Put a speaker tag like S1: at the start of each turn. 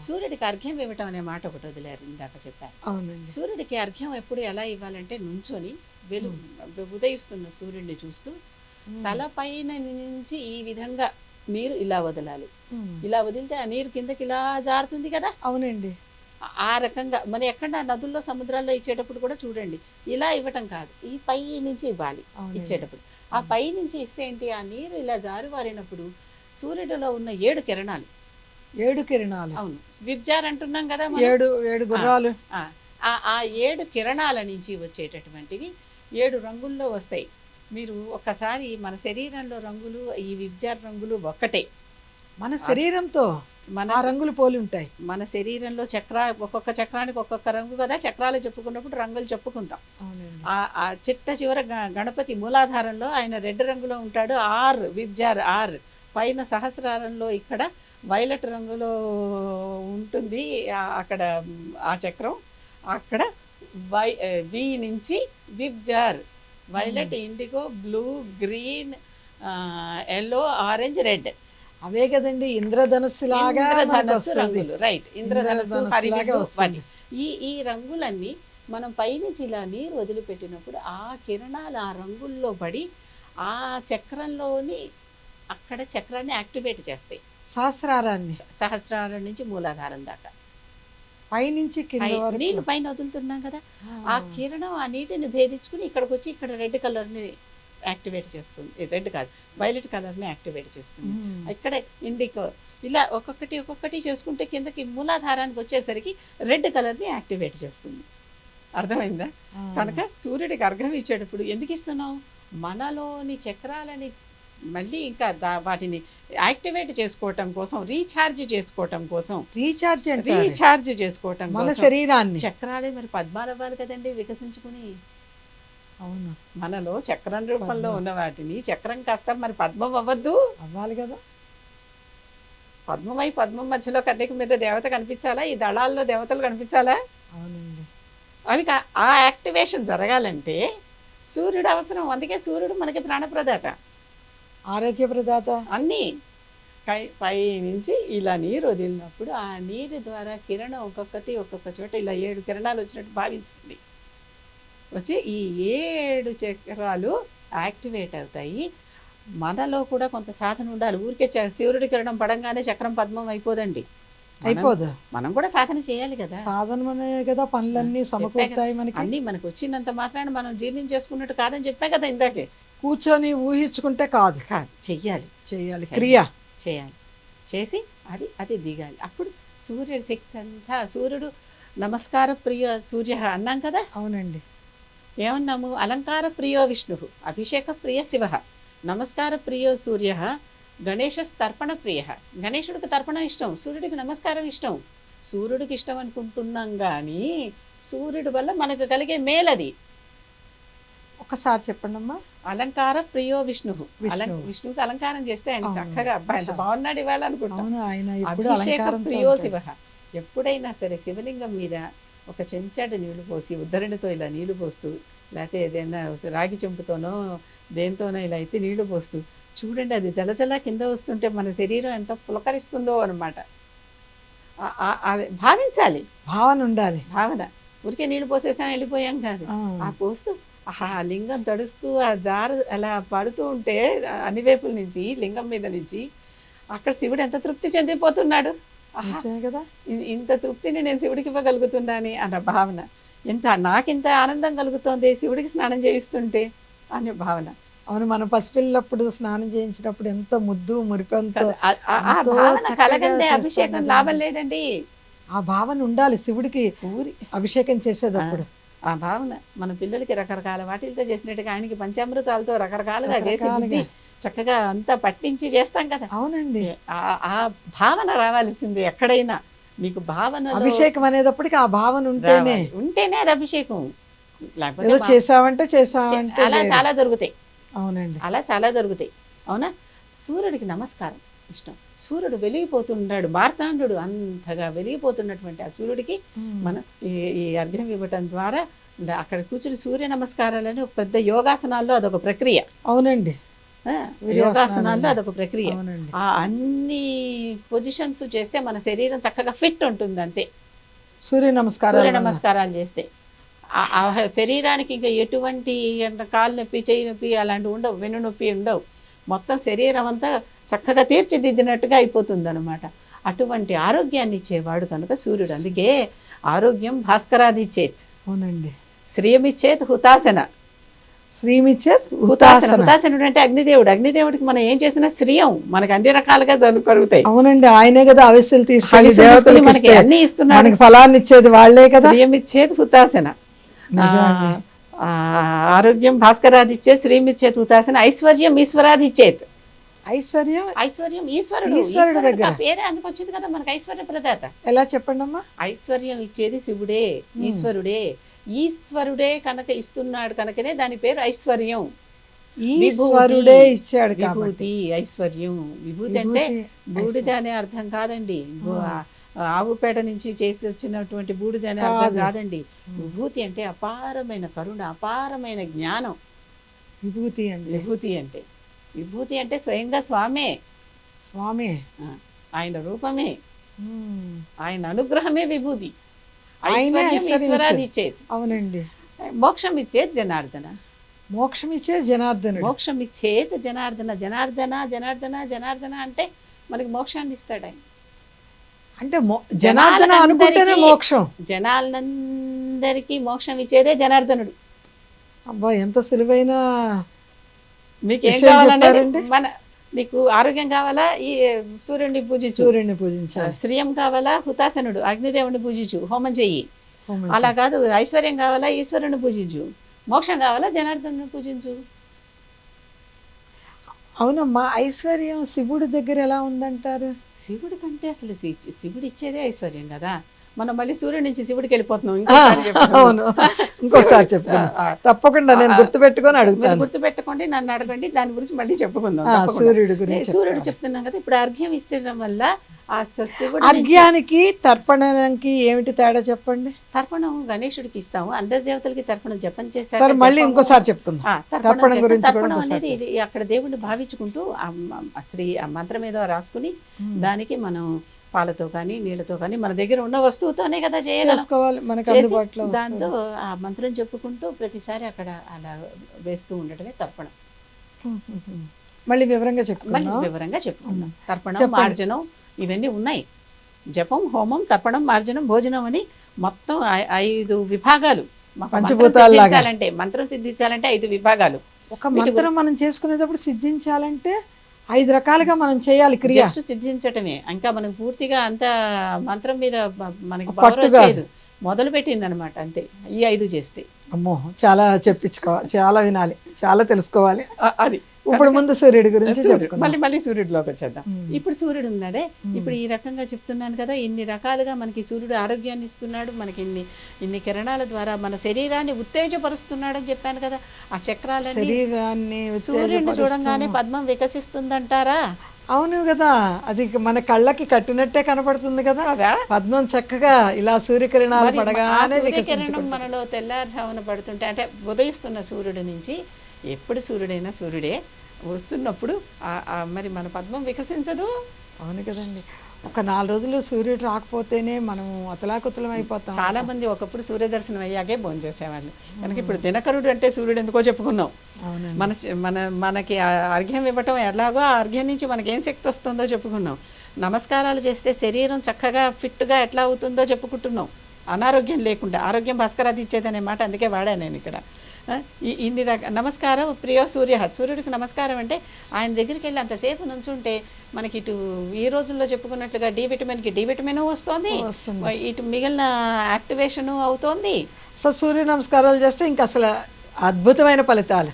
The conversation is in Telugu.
S1: సూర్యుడికి అర్ఘ్యం ఇవ్వటం అనే మాట ఒకటి వదిలేరు, ఇందాక చెప్పారు.
S2: అవునండి.
S1: సూర్యుడికి అర్ఘ్యం ఎప్పుడు ఎలా ఇవ్వాలంటే నుంచొని ఉదయిస్తున్న సూర్యుడిని చూస్తూ తలపైన నుంచి ఈ విధంగా నీరు ఇలా వదలాలి. ఇలా వదిలితే ఆ నీరు కిందకి ఇలా జారుతుంది కదా.
S2: అవునండి.
S1: ఆ రకంగా మన ఎక్కడ నదుల్లో సముద్రాల్లో ఇచ్చేటప్పుడు కూడా చూడండి, ఇలా ఇవ్వటం కాదు, ఈ పై నుంచి ఇవ్వాలి ఇచ్చేటప్పుడు. ఆ పై నుంచి ఇస్తే ఏంటి, ఆ నీరు ఇలా జారువారినప్పుడు సూర్యుడిలో ఉన్న 7 కిరణాలు,
S2: 7 కిరణాలు,
S1: అవును విబ్జార్ అంటున్నాం కదా,
S2: 7 గుర్రాలు,
S1: ఆ 7 కిరణాల నుంచి వచ్చేటటువంటివి 7 రంగుల్లో వస్తాయి. మీరు ఒక్కసారి మన శరీరంలో రంగులు, ఈ విబ్జార్ రంగులు ఒక్కటే.
S2: మన శరీరంతో మన రంగులు పోలి ఉంటాయి.
S1: మన శరీరంలో ఒక్కొక్క చక్రానికి ఒక్కొక్క రంగు కదా, చక్రాలు చెప్పుకున్నప్పుడు రంగులు చెప్పుకుంటాం. ఆ చిట్ట చివర గణపతి మూలాధారంలో ఆయన రెడ్ రంగులో ఉంటాడు, విబ్జార్ ఆర్. పైన సహస్రారంలో ఇక్కడ వైలెట్ రంగులో ఉంటుంది అక్కడ ఆ చక్రం. అక్కడ వి నుంచి VIBGYOR, violet, indigo, blue, green, yellow, orange, red.
S2: అవే కదండి ఇంద్రధనస్సు లాగా
S1: రంగులు. రైట్, ఇంద్రధనస్సు, హరివిల్లు. ఈ రంగులన్నీ మనం పైనుంచి ఇలా నీరు వదిలిపెట్టినప్పుడు ఆ కిరణాలు ఆ రంగుల్లో పడి ఆ చక్రంలోని అక్కడ చక్రాన్ని యాక్టివేట్ చేస్తాయి. సహస్రారం నుంచి మూలాధారం దాకా
S2: పైనుంచి
S1: నీళ్లు పైన వదులుతున్నాం కదా, ఆ కిరణం ఆ నీటిని భేదించుకుని ఇక్కడికి వచ్చి ఇక్కడ రెడ్ కలర్ని యాక్టివేట్ చేస్తుంది. రెడ్ కాదు, వైలెట్ కలర్ని యాక్టివేట్ చేస్తుంది. ఇక్కడ ఇండికో, ఇలా ఒక్కొక్కటి చేసుకుంటే కిందకి మూలాధారానికి వచ్చేసరికి రెడ్ కలర్ని యాక్టివేట్ చేస్తుంది. అర్థమైందా? కనుక సూర్యుడికి అర్ఘ్యం ఇచ్చేటప్పుడు ఎందుకు ఇస్తున్నావు, మనలోని చక్రాలని మళ్ళీ ఇంకా వాటిని యాక్టివేట్ చేసుకోవటం కోసం, రీఛార్జ్ చేసుకోవటం కోసం, రీఛార్జ్ చేసుకోవటం
S2: మన శరీరాన్ని.
S1: చక్రాలే మరి పద్మాలు అవ్వాలి కదండి వికసించుకుని.
S2: అవును,
S1: మనలో చక్రం రూపంలో ఉన్న వాటిని చక్రం కాస్త మరి పద్మం అవ్వద్దు,
S2: అవ్వాలి కదా.
S1: పద్మమై పద్మం మధ్యలో కన్నిక మీద దేవత కనిపించాలా, ఈ దళాల్లో దేవతలు కనిపించాలా?
S2: అవునండి.
S1: అవి ఆ యాక్టివేషన్ జరగాలంటే సూర్యుడు అవసరం. అందుకే సూర్యుడు మనకి ప్రాణప్రదాత,
S2: ఆరోగ్య ప్రదాత.
S1: అన్నీ పై నుంచి ఇలా నీరు వదిలినప్పుడు ఆ నీరు ద్వారా కిరణం ఒక్కొక్క చోట ఇలా 7 కిరణాలు వచ్చినట్టు భావించండి. వచ్చి ఈ 7 చక్రాలు యాక్టివేట్ అవుతాయి. మనలో కూడా కొంత సాధన ఉండాలి. ఊరికే సూర్యుడి కిరణం పడంగానే చక్రం పద్మం అయిపోదండి,
S2: అయిపోదు.
S1: మనం కూడా సాధన చేయాలి కదా.
S2: సాధననే కదా పనులన్నీ సమకూరుతాయి మనకి.
S1: అన్నీ మనకు వచ్చినంత మాత్రాన మనం జీర్ణం చేసుకున్నట్టు కాదని చెప్పా కదా ఇందాకే.
S2: కూర్చొని ఊహించుకుంటే కాదు,
S1: చెయ్యాలి,
S2: క్రియ
S1: చేయాలి. చేసి అది దిగాలి. అప్పుడు సూర్యుడి శక్తి అంతా. సూర్యుడు నమస్కార ప్రియ సూర్య అన్నాం కదా.
S2: అవునండి.
S1: ఏమన్నాము, అలంకార ప్రియో విష్ణు, అభిషేక ప్రియ శివ, నమస్కార ప్రియో సూర్య, గణేశ తర్పణ ప్రియ. గణేశుడికి తర్పణం ఇష్టం, సూర్యుడికి నమస్కారం ఇష్టం. సూర్యుడికి ఇష్టం అనుకుంటున్నాం కానీ సూర్యుడి వల్ల మనకు కలిగే మేలది.
S2: ఒకసారి చెప్పండి అమ్మా.
S1: అలంకార ప్రియో విష్ణు, విష్ణువుకి అలంకారం చేస్తే ఆయన చక్కగా అబ్బాయి ఎంత బాగున్నాడు ఇవాళ అనుకుంటాం. అభిషేక ప్రియో శివ. ఎప్పుడైనా సరే శివలింగం మీద ఒక చెంచాడు నీళ్లు పోసి ఉద్ధరణితో ఇలా నీళ్లు పోస్తూ, లేకపోతే ఏదైనా రాగి చెంపుతోనో దేంతోనో ఇలా అయితే నీళ్లు పోస్తూ చూడండి, అది జలజల కింద వస్తుంటే మన శరీరం ఎంత పులకరిస్తుందో అనమాట. భావించాలి,
S2: భావన ఉండాలి.
S1: భావన. ఊరికే నీళ్లు పోసేసాం వెళ్ళిపోయాం కాదు, ఆ పోస్తూ ఆ లింగం తడుస్తూ ఆ జారు అలా పడుతూ ఉంటే అన్ని వైపుల నుంచి లింగం మీద నుంచి అక్కడ శివుడు ఎంత తృప్తి చెందిపోతున్నాడు
S2: కదా.
S1: ఇంత తృప్తిని నేను శివుడికి ఇవ్వగలుగుతున్నాను అన్న భావన. నాకింత ఆనందం కలుగుతోంది శివుడికి స్నానం చేయిస్తుంటే అనే భావన.
S2: అవును, మన పసిపిల్లప్పుడు స్నానం చేయించినప్పుడు ఎంత ముద్దు మురిపంతో
S1: కలగందే అభిషేకం లాభం లేదండి.
S2: ఆ భావన ఉండాలి శివుడికి అభిషేకం చేసేటప్పుడు.
S1: ఆ భావన మన పిల్లలకి రకరకాల వాటిలతో చేసినట్టుగా ఆయనకి పంచామృతాలతో రకరకాలుగా చేసి చక్కగా అంతా పట్టించి చేస్తాం కదా.
S2: అవునండి.
S1: ఆ భావన రావాల్సింది ఎక్కడైనా. మీకు భావన
S2: అభిషేకం అనేటప్పటికి ఆ భావన
S1: ఉంటేనే అది అభిషేకం.
S2: లేకపోతే చేసామంటే
S1: అలా చాలా దొరుకుతాయి.
S2: అవునండి,
S1: అలా చాలా దొరుకుతాయి. అవునా. సూర్యుడికి నమస్కారం ఇష్టం. సూర్యుడు వెలిగిపోతున్నాడు, మార్తాండు అంతగా వెలిగిపోతున్నటువంటి ఆ సూర్యుడికి మనం ఈ అర్ఘ్యం ఇవ్వటం ద్వారా అక్కడ కూర్చుని సూర్య నమస్కారాలని ఒక పెద్ద యోగాసనాల్లో అదొక ప్రక్రియ.
S2: అవునండి,
S1: యోగాసనాల్లో అదొక ప్రక్రియ. ఆ అన్ని పొజిషన్స్ చేస్తే మన శరీరం చక్కగా ఫిట్ ఉంటుంది అంతే.
S2: సూర్య
S1: సూర్య నమస్కారాలు చేస్తే ఆ శరీరానికి ఇంకా ఎటువంటి కాలు నొప్పి, చెయ్యి నొప్పి అలాంటివి ఉండవు, వెన్ను నొప్పి ఉండవు. మొత్తం శరీరం అంతా చక్కగా తీర్చిదిద్దినట్టుగా అయిపోతుంది అనమాట. అటువంటి ఆరోగ్యాన్ని ఇచ్చేవాడు కనుక సూర్యుడు. అందుకే ఆరోగ్యం భాస్కరాదిచ్చేత్.
S2: అవునండి.
S1: శ్రియమిచ్చేత్ హుతాసన.
S2: శ్రీమిచ్చేత్
S1: హుతాసన. హుతాసనుడు అంటే అగ్నిదేవుడు. అగ్నిదేవుడికి మనం ఏం చేసినా శ్రియం మనకు అన్ని రకాలుగా కలుగుతాయి.
S2: అవునండి, ఆయనే కదా హవిస్సులు తీసుకొని
S1: మనకి అన్ని ఇస్తున్నాడు.
S2: మనకి ఫలాన్ని ఇచ్చేది వాళ్ళే కదా.
S1: శ్రియమిచ్చేత్ హుతాసన. ఆరోగ్యం భాస్కరాదిచ్చేత్, శ్రీమిచ్చేత్ హుతాసన. ఐశ్వర్యం ఈశ్వరాదిచ్చేత్.
S2: ఐశ్వర్యం
S1: ఐశ్వర్యం ఈశ్వరుడు.
S2: ఈశ్వరుడు దగ్గర
S1: పేరే అందుకు వచ్చింది కదా మనకు ఐశ్వర్య ప్రదాత.
S2: ఎలా చెప్పండి అమ్మా?
S1: ఐశ్వర్యం ఇచ్చేది శివుడే, ఈశ్వరుడే. ఈశ్వరుడే కనుక ఇస్తున్నాడు కనుకనే దాని పేరు ఐశ్వర్యం.
S2: ఈశ్వరుడే ఇచ్చాడు
S1: విభూతి. ఐశ్వర్యం విభూతి అంటే బూడిద అనే అర్థం కాదండి. ఆవు పేడ నుంచి చేసి వచ్చినటువంటి బూడిద అనే అర్థం కాదండి. విభూతి అంటే అపారమైన కరుణ, అపారమైన జ్ఞానం.
S2: విభూతి అంటే
S1: విభూతి అంటే విభూతి అంటే స్వయంగా స్వామే.
S2: స్వామి
S1: ఆయన రూపమే, ఆయన అనుగ్రహమే విభూతి.
S2: ఇచ్చేది. అవునండి.
S1: మోక్షం ఇచ్చేది జనార్దన.
S2: మోక్షం ఇచ్చేది జనార్దన.
S1: మోక్షం ఇచ్చేది జనార్దన. జనార్దన జనార్దన జనార్దన అంటే మనకి మోక్షాన్ని ఇస్తాడు ఆయన.
S2: అంటే జనార్దన అనుకుంటేనే మోక్షం.
S1: జనాలందరికీ మోక్షం ఇచ్చేదే జనార్దనుడు.
S2: అబ్బా, ఎంత సులువైన.
S1: మీకేం కావాలంటే నీకు ఆరోగ్యం కావాలా, ఈ సూర్యుడిని పూజించు.
S2: సూర్యుడిని పూజించాలి.
S1: శ్రియం కావాలా, హుతాసనుడు అగ్నిదేవుడిని పూజించు, హోమం చెయ్యి. అలా కాదు, ఐశ్వర్యం కావాలా, ఈశ్వరుని పూజించు. మోక్షం కావాలా, జనార్దనుని పూజించు.
S2: అవునమ్మా, ఐశ్వర్యం శివుడి దగ్గర ఎలా ఉందంటారు?
S1: శివుడి కంటే అసలు శివుడు ఇచ్చేదే ఐశ్వర్యం కదా. మనం మళ్ళీ సూర్యుడి నుంచి శివుడికి వెళ్ళిపోతున్నాం.
S2: అవును, ఇంకోసారి చెప్పుకుందాం తప్పకుండా. నేను గుర్తుపెట్టుకొని అడుగుతాను.
S1: గుర్తుపెట్టుకోండి, నన్ను అడగండి, దాని గురించి మళ్ళీ చెప్పుకుందాం.
S2: సూర్యుడి గురించి.
S1: సూర్యుడు చెప్తున్నాం కదా. ఇప్పుడు అర్ఘ్యం ఇచ్చడం వల్ల ఆ శివుడు.
S2: అర్ఘ్యానికి తర్పణానికి ఏమిటి తేడా చెప్పండి?
S1: తర్పణం గణేశుడికి ఇస్తాము, అందరి దేవతలకి తర్పణం జపం చేశారు.
S2: సరే, మళ్ళీ ఇంకోసారి చెప్పుకుందాం తర్పణం గురించి.
S1: తర్పణం అనేది ఇది అక్కడ దేవుడిని భావించుకుంటూ ఆ మంత్రం ఏదో రాసుకుని దానికి మనం పాలతో కానీ నీళ్ళతో కానీ మన దగ్గర ఉన్న వస్తువుతోనే కదా
S2: చేసుకోవాలి. మనకి అందుబాటులో
S1: దాంతో ఆ మంత్రం చెప్పుకుంటూ ప్రతిసారి అక్కడ అలా వేస్తూ ఉండటమే తర్పణం.
S2: మళ్ళీ వివరంగా చెప్పుకుందాం.
S1: తర్పణం, మార్జనం ఇవన్నీ ఉన్నాయి. జపం, హోమం, తర్పణం, మార్జనం, భోజనం అని మొత్తం 5 విభాగాలు. పంచభూతాలంటే మంత్రం సిద్ధించాలంటే 5 విభాగాలు.
S2: ఒక మంత్రం మనం చేసుకునేటప్పుడు సిద్ధించాలంటే 5 రకాలుగా మనం చేయాలి క్రియ.
S1: జస్ట్ సిద్ధించటమే, ఇంకా మనకు పూర్తిగా అంత మంత్రం మీద మనకి పవర్ వచ్చేది. మొదలు పెట్టింది అనమాట అంతే ఈ 5 చేస్తే.
S2: అమ్మో, చాలా చెప్పించుకోవాలి, చాలా వినాలి, చాలా తెలుసుకోవాలి.
S1: అది
S2: ఇప్పుడు ముందు సూర్యుడి గురించి
S1: మళ్ళీ సూర్యుడిలోకి వచ్చేద్దాం. ఇప్పుడు సూర్యుడు ఉన్నాడే, ఇప్పుడు ఈ రకంగా చెప్తున్నాను కదా, ఇన్ని రకాలుగా మనకి సూర్యుడు ఆరోగ్యాన్ని ఇస్తున్నాడు. మనకి ఇన్ని కిరణాల ద్వారా మన శరీరాన్ని ఉత్తేజపరుస్తున్నాడు అని చెప్పాను కదా. ఆ చక్రాలని సూర్యుడిని చూడంగానే పద్మం వికసిస్తుందంటారా?
S2: అవును కదా, అది మన కళ్ళకి కట్టినట్టే కనపడుతుంది కదా పద్మం. చక్కగా ఇలా సూర్యకిరణాలు పడగానే
S1: సూర్యకిరణం మనలో తెల్లారుజామున పడుతుంటే, అంటే ఉదయిస్తున్న సూర్యుడి నుంచి, ఎప్పుడు సూర్యుడైనా సూర్యుడే వస్తున్నప్పుడు మరి మన పద్మం వికసించదు.
S2: అవును కదండి. ఒక 4 రోజులు సూర్యుడు రాకపోతేనే మనం అతలాకుతలం అయిపోతాం.
S1: చాలా మంది ఒకప్పుడు సూర్యదర్శనం అయ్యాకే భోజనం చేసేవాళ్ళు కనుక ఇప్పుడు దినకరుడు అంటే సూర్యుడు ఎందుకో చెప్పుకున్నాం. మనకి అర్ఘ్యం ఇవ్వటం ఎలాగో ఆ అర్ఘ్యం నుంచి మనకి ఏం శక్తి వస్తుందో చెప్పుకున్నాం. నమస్కారాలు చేస్తే శరీరం చక్కగా ఫిట్గా ఎట్లా అవుతుందో చెప్పుకుంటున్నాం. అనారోగ్యం లేకుండా. ఆరోగ్యం భాస్కరాది ఇచ్చేదనే మాట అందుకే వాడాను నేను ఇక్కడ. ఇన్ని నమస్కారం ప్రియ సూర్య. సూర్యుడికి నమస్కారం అంటే ఆయన దగ్గరికి వెళ్ళి అంతసేపు నుంచుంటే మనకి ఇటు ఈ రోజుల్లో చెప్పుకున్నట్లుగా డి విటమిన్ వస్తుంది, ఇటు మిగిలిన యాక్టివేషన్ అవుతోంది.
S2: సో సూర్య నమస్కారాలు చేస్తే ఇంకా అసలు అద్భుతమైన ఫలితాలు.